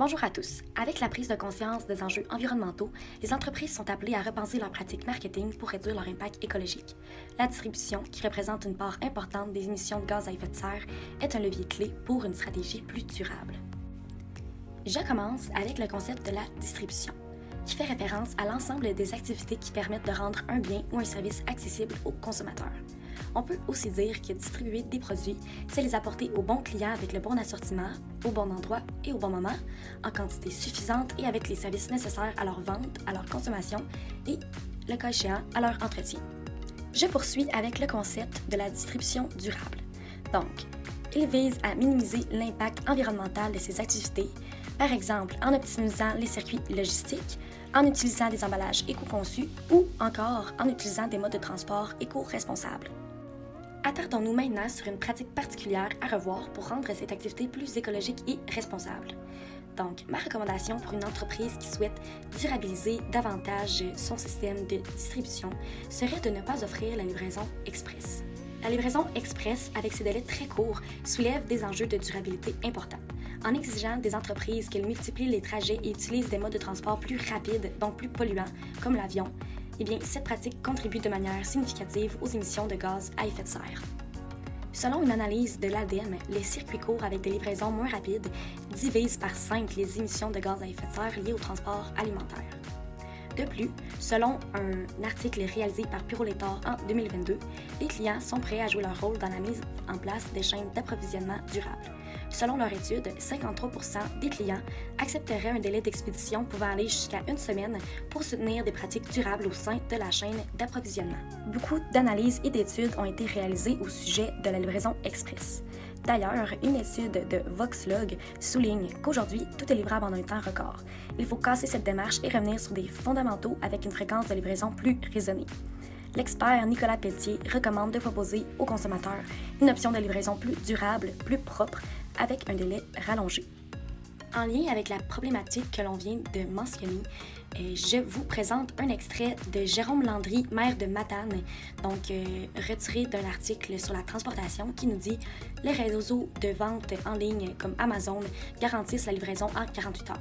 Bonjour à tous. Avec la prise de conscience des enjeux environnementaux, les entreprises sont appelées à repenser leurs pratiques marketing pour réduire leur impact écologique. La distribution, qui représente une part importante des émissions de gaz à effet de serre, est un levier clé pour une stratégie plus durable. Je commence avec le concept de la distribution, qui fait référence à l'ensemble des activités qui permettent de rendre un bien ou un service accessible aux consommateurs. On peut aussi dire que distribuer des produits, c'est les apporter aux bons clients avec le bon assortiment, au bon endroit et au bon moment, en quantité suffisante et avec les services nécessaires à leur vente, à leur consommation et, le cas échéant, à leur entretien. Je poursuis avec le concept de la distribution durable. Donc, il vise à minimiser l'impact environnemental de ces activités, par exemple en optimisant les circuits logistiques, en utilisant des emballages éco-conçus ou encore en utilisant des modes de transport éco-responsables. Attardons-nous maintenant sur une pratique particulière à revoir pour rendre cette activité plus écologique et responsable. Donc, ma recommandation pour une entreprise qui souhaite durabiliser davantage son système de distribution serait de ne pas offrir la livraison express. La livraison express, avec ses délais très courts, soulève des enjeux de durabilité importants. En exigeant des entreprises qu'elles multiplient les trajets et utilisent des modes de transport plus rapides, donc plus polluants, comme l'avion, eh bien, cette pratique contribue de manière significative aux émissions de gaz à effet de serre. Selon une analyse de l'ADEME, les circuits courts avec des livraisons moins rapides divisent par 5 les émissions de gaz à effet de serre liées au transport alimentaire. De plus, selon un article réalisé par Purolator en 2022, les clients sont prêts à jouer leur rôle dans la mise en place des chaînes d'approvisionnement durables. Selon leur étude, 53% des clients accepteraient un délai d'expédition pouvant aller jusqu'à une semaine pour soutenir des pratiques durables au sein de la chaîne d'approvisionnement. Beaucoup d'analyses et d'études ont été réalisées au sujet de la livraison express. D'ailleurs, une étude de Voxlog souligne qu'aujourd'hui, tout est livrable en un temps record. Il faut casser cette démarche et revenir sur des fondamentaux avec une fréquence de livraison plus raisonnée. L'expert Nicolas Pelletier recommande de proposer aux consommateurs une option de livraison plus durable, plus propre, avec un délai rallongé. En lien avec la problématique que l'on vient de mentionner, je vous présente un extrait de Jérôme Landry, maire de Matane, donc retiré d'un article sur la transportation qui nous dit « Les réseaux de vente en ligne comme Amazon garantissent la livraison en 48 heures.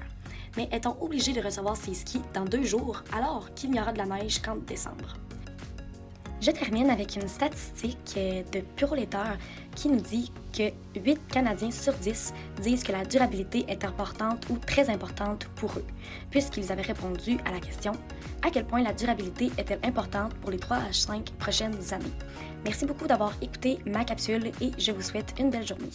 Mais est-on obligé de recevoir ses skis dans 2 jours alors qu'il n'y aura de la neige qu'en décembre? » Je termine avec une statistique de Purolator qui nous dit que 8 Canadiens sur 10 disent que la durabilité est importante ou très importante pour eux, puisqu'ils avaient répondu à la question « À quel point la durabilité est-elle importante pour les 3 à 5 prochaines années? » Merci beaucoup d'avoir écouté ma capsule et je vous souhaite une belle journée.